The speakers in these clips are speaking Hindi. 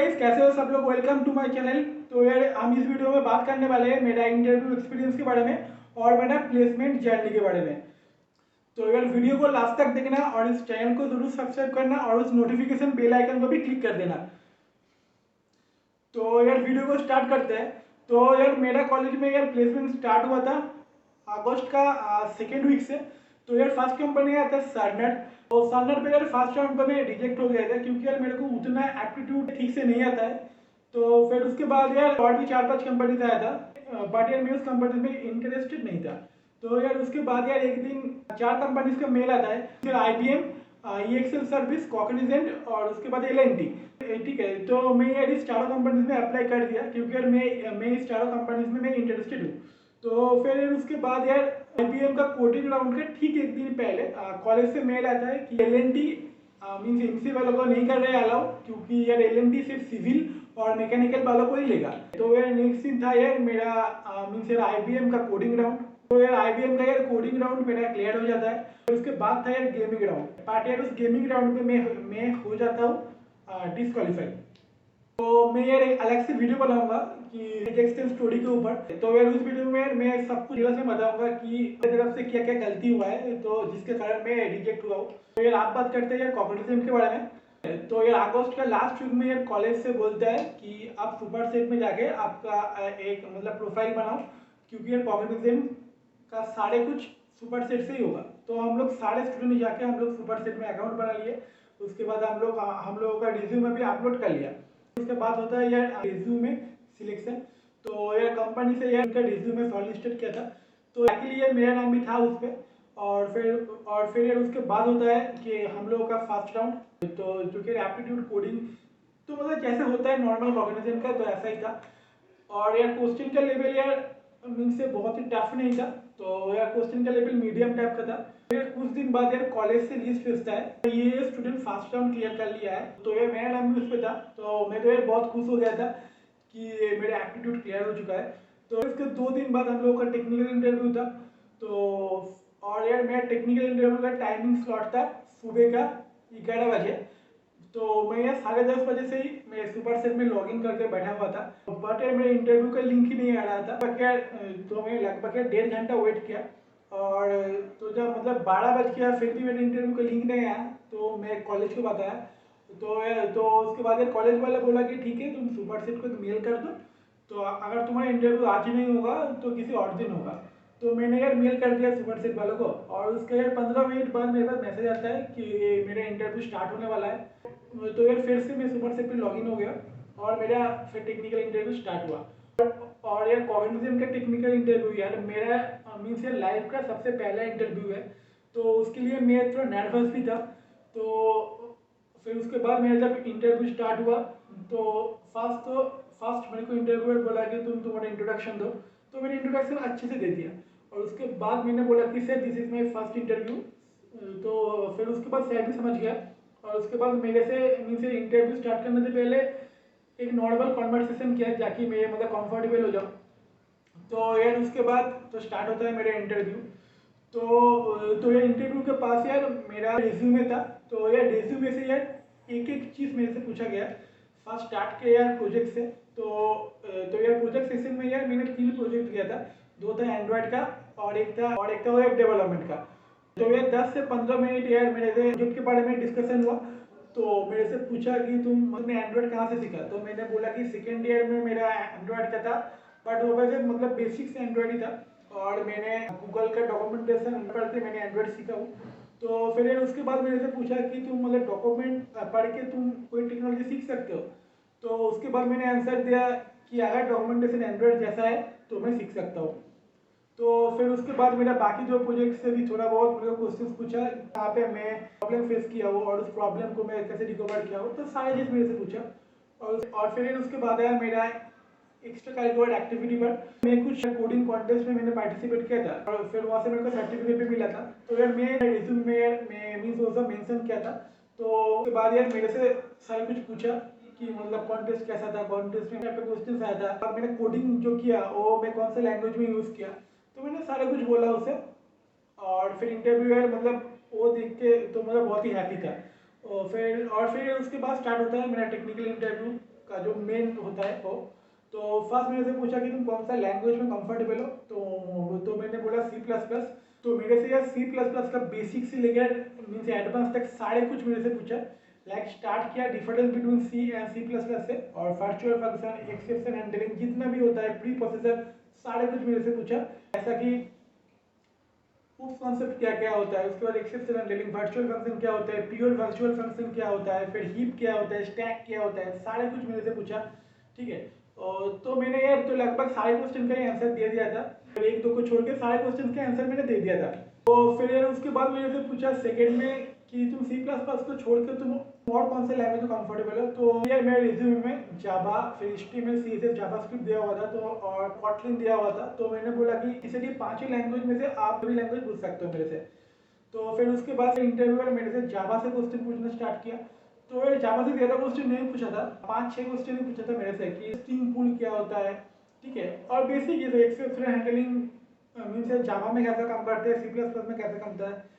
गाइस, कैसे हो सब लोग। Welcome to my channel. तो यार हम इस वीडियो में बात करने वाले हैं मेरा इंटरव्यू एक्सपीरियंस के बारे में और मेरा प्लेसमेंट जर्नी के बारे में। तो यार वीडियो को लास्ट तक देखना और इस चैनल को जरूर सब्सक्राइब करना और उस नोटिफिकेशन बेल आइकन को भी क्लिक कर देना। तो यार वीडियो को स्टार्ट करते हैं। तो यार मेरा कॉलेज में यार प्लेसमेंट स्टार्ट हुआ था अगस्त का सेकेंड वीक से। तो यार फर्स्ट कंपनी आया था सरनट। तो सरनट पे यार फर्स्ट राउंड पे मैं रिजेक्ट हो गया था क्योंकि यार मेरे को उतना एप्टीट्यूड ठीक से नहीं आता है। तो फिर उसके बाद यार और भी 4-5 कंपनीज आया था, बट यार मैं उस कंपनी में इंटरेस्टेड नहीं था। तो यार उसके बाद यार एक दिन 4 कंपनीज का मेल आता है, फिर IBM, EXL सर्विस, कॉग्निजेंट और उसके बाद LNT। ठीक है, तो मैं यार इस चारों कंपनीज में अप्लाई कर दिया क्योंकि यार मैं इस चारों कंपनीज में मैं इंटरेस्टेड हूँ। तो फिर उसके बाद यार IBM का कोडिंग राउंड के ठीक एक दिन पहले कॉलेज से मेल आता है कि LNT मीन्स एमसी वालों को नहीं कर रहे अलाउ, क्योंकि यार LNT सिर्फ सिविल और मैकेनिकल वालों को ही लेगा। तो यार नेक्स्ट दिन था यार मेरा मीन्स यार IBM का कोडिंग राउंड। तो यार IBM का यार कोडिंग राउंड मेरा क्लियर हो जाता है। फिर उसके बाद था यार गेमिंग राउंड। बट यार उस गेमिंग राउंड पे मैं हो जाता हूँ डिस्क्वालीफाई। तो मैं यार एक अलग से वीडियो बनाऊंगा कि रिजेक्शन स्टोरी के ऊपर। तो यार उस वीडियो में मैं सब कुछ डिटेल से बताऊंगा कि मेरी तरफ से क्या क्या गलती हुआ है तो जिसके कारण मैं रिजेक्ट हुआ हूँ। तो यार आप बात करते हैं यार कॉग्निजेंट के बारे में। तो यार अगस्त का लास्ट वीक में यार कॉलेज से बोलता है कि आप सुपर सेट में जाके आपका एक मतलब प्रोफाइल बनाओ, क्योंकि यार कॉग्निजेंट का सारे कुछ सुपर सेट से ही होगा। तो हम लोग सारे स्टूडेंट जाके हम लोग सुपर सेट में अकाउंट बना लिए। उसके बाद हम लोगों का रिज्यूमे भी अपलोड कर लिया। उसके बाद होता है यार रिज्यूमे सिलेक्शन। तो यार कंपनी से यार उनका रिज्यूमे शॉर्टलिस्टेड किया था, तो एक्चुअली यार मेरा नाम भी था उस पर। और फिर यार उसके बाद होता है कि हम लोगों का फर्स्ट राउंड, तो जो कि एप्टीट्यूड कोडिंग तो मतलब जैसे होता है नॉर्मल कॉग्निजेंट का, तो ऐसा ही था। और यार क्वेश्चन का लेवल यार मीन से बहुत ही टफ नहीं था। तो यार क्वेश्चन का लेवल मीडियम टाइप का था। फिर कुछ दिन बाद यार कॉलेज से लिस्ट भेजता है ये स्टूडेंट फर्स्ट राउंड क्लियर कर लिया है। तो यार मेरा नाम भी उस पर था। तो मैं तो यार बहुत खुश हो गया था कि मेरा एप्टीट्यूड क्लियर हो चुका है। तो इसके 2 दिन बाद हम लोगों का टेक्निकल इंटरव्यू था। तो और यार मेरा टेक्निकल इंटरव्यू का टाइमिंग स्लॉट था सुबह का 11 बजे। तो मैं यार 10:30 बजे से ही मैं सुपर सेट में लॉग इन करके बैठा हुआ था, बट यार मेरे इंटरव्यू का लिंक ही नहीं आ रहा था। तो मैं लगभग 1.5 घंटा वेट किया। और तो जब मतलब 12 बज गया फिर भी मेरे इंटरव्यू का लिंक नहीं आया, तो मैं कॉलेज को बताया। तो उसके बाद यार कॉलेज वाला बोला कि ठीक है तुम सुपर सेट को मेल कर दो, तो अगर तुम्हारा इंटरव्यू आज ही नहीं होगा तो किसी और दिन होगा। तो मैंने यार मेल कर दिया सुपर सेट वालों को, और उसके यार 15 मिनट बाद मेरे पास मैसेज आता है कि मेरा इंटरव्यू स्टार्ट होने वाला है। तो यार फिर से मैं सुपर सेट पे लॉगिन हो गया और मेरा फिर टेक्निकल इंटरव्यू स्टार्ट हुआ। और यार कॉग्निजेंट का टेक्निकल इंटरव्यू यार मेरा मीन्स यार लाइफ का सबसे पहला इंटरव्यू है, तो उसके लिए मैं थोड़ा नर्वस भी था। तो फिर उसके बाद मेरा जब इंटरव्यू स्टार्ट हुआ तो फर्स्ट मेरे को इंटरव्यूअर बोला कि तुम तुम्हारा इंट्रोडक्शन दो। तो मैंने इंट्रोडक्शन अच्छे से दे दिया। और उसके बाद मैंने बोला कि sir this is my first interview. तो फिर उसके बाद सर भी समझ गया। और उसके बाद मेरे से मीन से इंटरव्यू स्टार्ट करने से पहले एक नॉर्मल कॉन्वर्सेशन किया ताकि मैं मतलब कंफर्टेबल हो जाऊँ। तो यार उसके बाद तो स्टार्ट होता है मेरा इंटरव्यू। तो यार इंटरव्यू के पास यार मेरा रिज्यूमे था। तो यार रिज्यूमे से यार एक एक चीज़ मेरे से पूछा गया। फर्स्ट स्टार्ट किया यार प्रोजेक्ट से। तो यार प्रोजेक्ट सेशन में यार मैंने 3 प्रोजेक्ट किया था। 2 था एंड्रॉयड का और एक था वेब डेवलपमेंट का। तो यार 10 से 15 मिनट यार मेरे से प्रोजेक्ट के बारे में डिस्कशन हुआ। तो मेरे से पूछा कि तुमने एंड्रॉयड कहाँ से सीखा। तो मैंने बोला कि सेकेंड ईयर में मेरा एंड्रॉयड का था, बट वो वैसे मतलब बेसिक से एंड्रॉयड ही था। और मैंने गूगल का डॉक्यूमेंटेशन पढ़ के मैंने एंड्रॉयड सीखा हूँ। तो फिर यार उसके बाद मेरे से पूछा कि तुम मतलब डॉक्यूमेंट पढ़ के तुम कोई टेक्नोलॉजी सीख सकते हो। तो उसके बाद मैंने आंसर दिया कि अगर डॉक्यूमेंटेशन एंड्रॉयड जैसा है तो मैं सीख सकता हूँ। तो फिर उसके बाद मेरा बाकी जो प्रोजेक्ट से भी थोड़ा बहुत मेरे क्वेश्चंस पूछा कहाँ पे मैं प्रॉब्लम फेस किया हूँ और उस प्रॉब्लम को मैं कैसे रिकवर किया हूँ, तो सारी चीज़ मेरे से पूछा। और फिर उसके बाद आया मेरा एक्स्ट्रा करिकुलर एक्टिविटी पर। मैं कुछ कोडिंग कॉन्टेस्ट में मैंने पार्टिसिपेट किया था और फिर वहाँ से मेरे को सर्टिफिकेट भी मिला था। तो यार मैं रिज्यूम में यार मैं मीन्स वो सब मेंशन किया था। तो उसके बाद यार मेरे से सारा कुछ पूछा कि मतलब कॉन्टेस्ट कैसा था, कॉन्टेस्ट में पे क्वेश्चन आया था और मैंने कोडिंग जो किया वो मैं कौन से लैंग्वेज में यूज़ किया। तो मैंने सारा कुछ बोला उसे। और फिर इंटरव्यू यार मतलब वो देख के तो मतलब बहुत ही हैप्पी था। और फिर उसके बाद स्टार्ट होता है मेरा टेक्निकल इंटरव्यू। का जो मेन होता है वो। तो फर्स्ट मेरे से पूछा कि तुम कौन सा लैंग्वेज में कंफर्टेबल हो, तो मैंने बोला C++। तो मेरे से यार C++ का बेसिक से लेकर मीन्स एडवांस तक सारे कुछ मेरे से पूछा। लाइक स्टार्ट किया difference between C and C++ से, और वर्चुअल फंक्शन, एक्सेप्शन हैंडलिंग, जितना भी होता है प्री प्रोसेसर, सारे कुछ मेरे से पूछा। ऐसा कि उस कॉन्सेप्ट क्या क्या होता है, उसके बाद एक्सेप्शन हैंडलिंग, वर्चुअल फंक्शन क्या होता है, प्योर वर्चुअल फंक्शन क्या होता है, फिर हीप क्या होता है, स्टैक क्या होता है, सारे कुछ मेरे से पूछा। ठीक है, और तो मैंने यार तो लगभग सारे क्वेश्चन का ही आंसर दे दिया था, फिर एक दो को छोड़ के सारे क्वेश्चन का आंसर मैंने दे दिया था। तो फिर यार उसके बाद मेरे से पूछा सेकेंड में कि तुम C++ को छोड़ के तुम और कौन से लैंग्वेज में कंफर्टेबल हो। तो यार मेरे रिज्यूमे में जावा, फिर HTML CSS जावास्क्रिप्ट दिया हुआ था, तो और कॉटलिन दिया हुआ था। तो मैंने बोला कि इसे कि पांच ही लैंग्वेज में से आप भी लैंग्वेज पूछ सकते हो मेरे से। तो फिर उसके बाद इंटरव्यूअर मेरे से जावा से क्वेश्चन पूछना स्टार्ट किया। तो यार जावा से ज़्यादा क्वेश्चन नहीं पूछा था, 5-6 क्वेश्चन ही पूछा था मेरे से कि स्ट्रिंग पूल क्या होता है। ठीक है, और बेसिक ये एक्सेप्शन हैंडलिंग मीन्स जावा में कैसा काम करते हैं, C++ में कैसे काम करता है,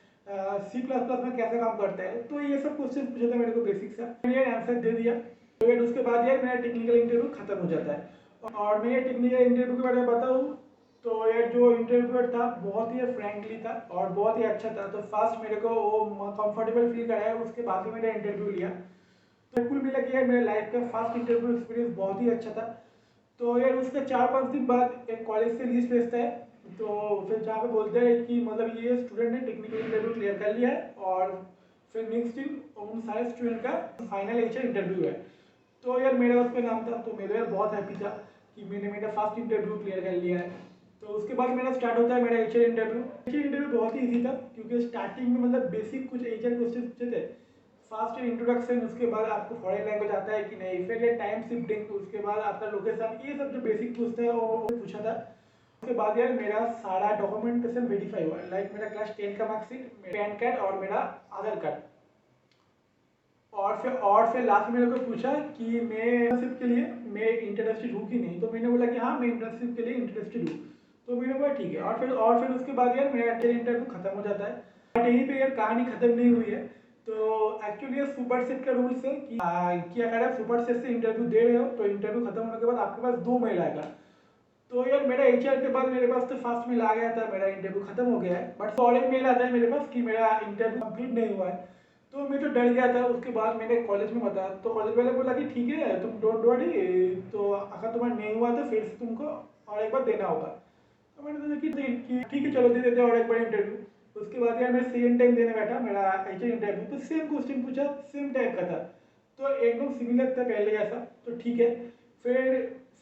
C++ में कैसे काम करता है। तो ये सब क्वेश्चन पूछा था मेरे को बेसिक सा, मैंने आंसर दे दिया। तो यार उसके बाद यार मेरा टेक्निकल इंटरव्यू खत्म हो जाता है। और मैं ये टेक्निकल इंटरव्यू के बारे में बताऊँ तो यार जो इंटरव्यूअर था बहुत ही फ्रेंकली था और बहुत ही अच्छा था। तो फर्स्ट मेरे को वो कंफर्टेबल फील कराया, उसके बाद ही मैंने इंटरव्यू लिया। तो कुल मिला के यार मेरे लाइफ का फर्स्ट इंटरव्यू एक्सपीरियंस बहुत ही अच्छा था। तो यार उसके 4-5 दिन बाद एक कॉलेज से लिस्ट भेजता है, तो फिर जहाँ पे बोलते हैं कि मतलब ये स्टूडेंट ने टेक्निकल इंटरव्यू क्लियर कर लिया है, और फिर नेक्स्ट दिन उन सारे स्टूडेंट का फाइनल HR इंटरव्यू है। तो यार मेरा उस पर नाम था, तो मेरा यार बहुत हैप्पी था कि मैंने मेरा फर्स्ट इंटरव्यू क्लियर कर लिया है। तो उसके बाद मेरा स्टार्ट होता है मेरा HR इंटरव्यू। HR इंटरव्यू बहुत ही ईजी था, क्योंकि स्टार्टिंग में मतलब बेसिक कुछ HR क्वेश्चन पूछे थे, फास्ट इंट्रोडक्शन, उसके बाद आपको फॉरेन लैंग्वेज आता है कि नहीं, फिर ये टाइम शिफ्टिंग, उसके बाद आपका लोकेशन, ये सब जो बेसिक पूछते हैं वो पूछा था। उसके बाद यार मेरा सारा डॉक्यूमेंटेशन वेरीफाई हुआ, लाइक मेरा क्लास 10 का मार्कशीट, पैन कार्ड और मेरा आधार कार्ड। और फिर लास्ट में मेरे को पूछा कि मैं इंटर्नशिप के लिए मैं इंटरेस्टेड हूँ कि नहीं। तो मैंने बोला कि हाँ मैं इंटर्नशिप के लिए इंटरेस्टेड हूँ। तो मैंने बोला ठीक है। और फिर उसके बाद यार मेरा इंटरव्यू खत्म हो जाता है। बट यहीं पे यार कहानी खत्म नहीं हुई है। तो एक्चुअली ये सुपर सेट का रूल्स है कि अगर आप सुपर सेट से इंटरव्यू दे रहे हो तो इंटरव्यू खत्म होने के बाद आपके पास 2 मेल आएगा। तो यार मेरा HR के बाद मेरे पास तो फर्स्ट मेल आ गया था, मेरा इंटरव्यू खत्म हो गया है, बट और एक मेल आता है मेरे पास कि मेरा इंटरव्यू कंप्लीट नहीं हुआ है। तो मैं तो डर गया था। उसके बाद मैंने कॉलेज में बताया, तो कॉलेज वाले बोला कि ठीक है तुम डोंट वरी, तो अगर तुम्हारा नहीं हुआ तो फिर से तुमको और एक बार देना होगा। तो मैंने सोचा कि ठीक है चलो दे देते हैं और एक बार इंटरव्यू। उसके बाद यार मैं सेम टाइम देने बैठा मेरा HR इंटरव्यू, तो सेम क्वेश्चन पूछा, सेम टाइप का था, तो एकदम सिमिलर था पहले जैसा। तो ठीक है,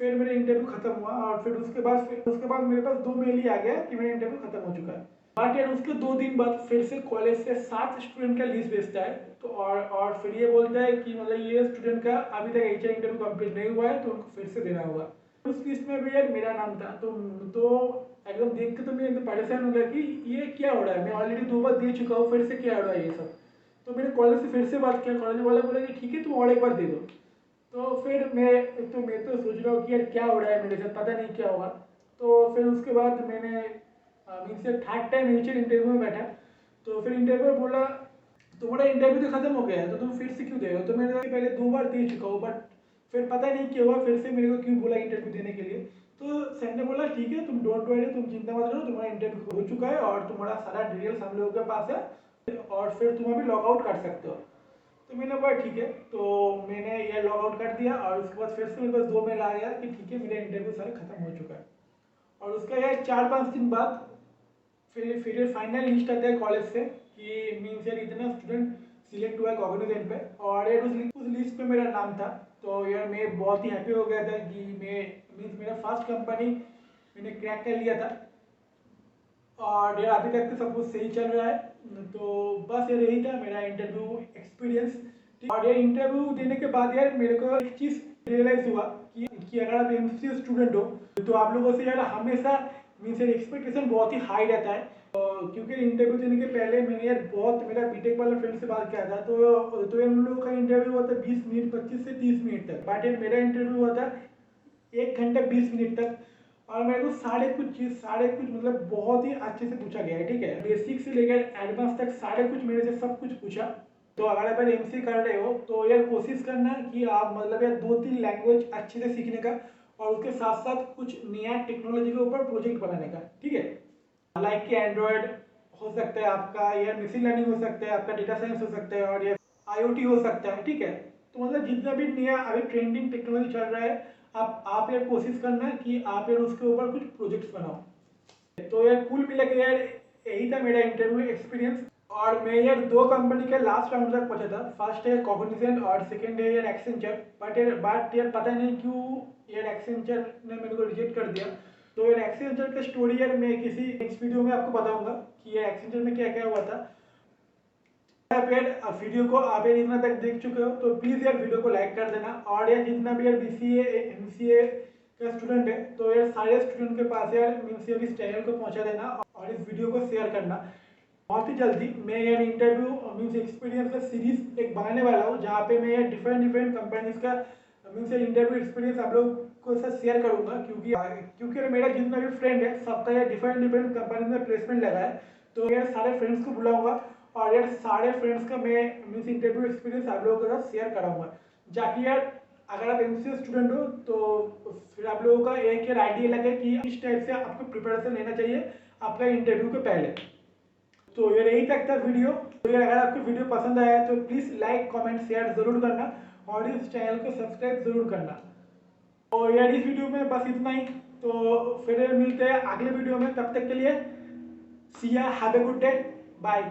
फिर मेरा इंटरव्यू खत्म हुआ, और फिर उसके बाद मेरे पास 2 मेल ही आ गया कि मेरा इंटरव्यू खत्म हो चुका है। बट यार उसके 2 दिन बाद फिर से कॉलेज से 7 स्टूडेंट का लिस्ट भेजता है। तो और फिर ये बोलता है कि मतलब ये स्टूडेंट का अभी तक HR इंटरव्यू कंप्लीट नहीं हुआ है, तो उनको फिर से देना होगा। उस लिस्ट में भी यार मेरा नाम था। तो एकदम देख के तो मैं एकदम परेशान हो गया कि ये क्या हो रहा है, मैं ऑलरेडी 2 बार दे चुका हूँ, फिर से क्या हो रहा है ये सब। तो मैंने कॉलेज से फिर से बात किया, कॉलेज वाला बोला कि ठीक है तुम और एक बार दे दो। तो फिर मैं तो सोच रहा हूँ कि यार क्या हो रहा है मेरे साथ, पता नहीं क्या होगा। तो फिर उसके बाद मैंने मीन से थर्ड टाइम इंटरव्यू में बैठा। तो फिर इंटरव्यू बोला तुम्हारा इंटरव्यू तो खत्म हो गया है, तो तुम फिर से क्यों दे रहे हो। तो मैंने कहा पहले 2 बार दे चुका हूँ, बट फिर पता नहीं क्या हुआ, फिर से मेरे को क्यों बोला इंटरव्यू देने के लिए। तो सर ने बोला ठीक है तुम डोंट वरी, तुम चिंता मत करो, तुम्हारा इंटरव्यू हो चुका है और तुम्हारा सारा डिटेल्स हम लोगों के पास है, और फिर तुम अभी लॉग आउट कर सकते हो। तो मैंने बोला ठीक है। तो मैंने ये लॉग आउट कर दिया, और उसके बाद फिर से मेरे पास 2 मेल आ गया कि ठीक है मेरा इंटरव्यू सारा खत्म हो चुका है। और उसका यार 4-5 दिन बाद फिर फाइनल लिस्ट आता है कॉलेज से कि मीन्स यार इतना स्टूडेंट सिलेक्ट हुआ है कॉग्निजेंट पे, और यार उस लिस्ट पे मेरा नाम था। तो यार मैं बहुत ही हैप्पी हो गया था कि मैं मीन्स मेरा फर्स्ट कंपनी मैंने क्रैक कर लिया था, और यार अभी तक तो सब कुछ सही चल रहा है। तो बस यार यही था मेरा इंटरव्यू एक्सपीरियंस। और ये इंटरव्यू देने के बाद यार मेरे को एक चीज़ रियलाइज हुआ कि अगर आप MCA स्टूडेंट हो तो आप लोगों से यार हमेशा मीन्स यार एक्सपेक्टेशन बहुत ही हाई रहता है। क्योंकि इंटरव्यू देने के पहले मैंने यार बहुत मेरा बीटेक वाला फ्रेंड से बात किया था, तो यार उन लोगों का इंटरव्यू हुआ था 20 मिनट, 25 से 30 मिनट तक, बट यार मेरा इंटरव्यू हुआ था 1 घंटा 20 मिनट तक। और मेरे को सारे कुछ मतलब बहुत ही अच्छे से पूछा गया है। ठीक है, बेसिक से लेकर एडवांस तक सारे कुछ मेरे से सब कुछ पूछा। तो अगर आप एमसीए कर रहे हो तो यार कोशिश करना कि आप मतलब यार 2-3 लैंग्वेज अच्छे से सीखने का और उसके साथ साथ कुछ नया टेक्नोलॉजी के ऊपर प्रोजेक्ट बनाने का, ठीक है। लाइक कि एंड्रॉयड हो सकता है आपका, या मशीन लर्निंग हो सकता है आपका, डेटा साइंस हो सकता है, और ये आईओटी हो सकता है, ठीक है। तो मतलब जितना भी नया अभी ट्रेंडिंग टेक्नोलॉजी चल रहा है, आप यार कोशिश करना कि आप यार उसके ऊपर कुछ प्रोजेक्ट्स बनाओ। तो यार कुल मिला के यार यही था मेरा इंटरव्यू एक्सपीरियंस, और मैं यार 2 कंपनी के लास्ट राउंड तक पहुंचा था। फर्स्ट है कॉग्निजेंट और सेकंड है यार एक्सेंचर। बट यार पता नहीं क्यों यार एक्सेंचर ने मेरे को रिजेक्ट कर दिया। तो यार एक्सेंचर का स्टोरी यार मैं किसी नेक्स्ट वीडियो में आपको बताऊंगा कि यार एक्सेंचर में क्या क्या हुआ था। आप यार वीडियो को आप यार इतना तक देख चुके हो तो प्लीज़ यार वीडियो को लाइक कर देना, और यार जितना भी यार बीसीए एमसीए का स्टूडेंट है तो यार सारे स्टूडेंट के पास यार मीन्स यार इस चैनल को पहुंचा देना और इस वीडियो को शेयर करना। बहुत ही जल्दी मैं यार इंटरव्यू मीन्स एक्सपीरियंस का सीरीज एक बनाने वाला हूँ, जहाँ पे मैं यार डिफरेंट कंपनीज का मीन्स इंटरव्यू एक्सपीरियंस आप लोग को साथ शेयर करूंगा, क्योंकि मेरा जितना भी फ्रेंड है सबका यार डिफरेंट कंपनी में प्लेसमेंट लगा है। तो यार सारे फ्रेंड्स को बुलाऊंगा और यार सारे फ्रेंड्स का मैं मीन्स इंटरव्यू एक्सपीरियंस आप लोगों के साथ शेयर कराऊंगा, जाकि यार अगर आप एमसीए स्टूडेंट हो तो फिर आप लोगों का एक यार आइडिया लगे कि किस टाइप से आपको प्रिपरेशन लेना चाहिए आपका इंटरव्यू के पहले। तो यार यही तक था वीडियो। तो यार अगर आपको वीडियो पसंद आया तो प्लीज़ लाइक कमेंट शेयर ज़रूर करना और इस चैनल को सब्सक्राइब ज़रूर करना। तो यार इस वीडियो में बस इतना ही। तो फिर मिलते हैं अगले वीडियो में, तब तक के लिए see ya, have a good day, bye.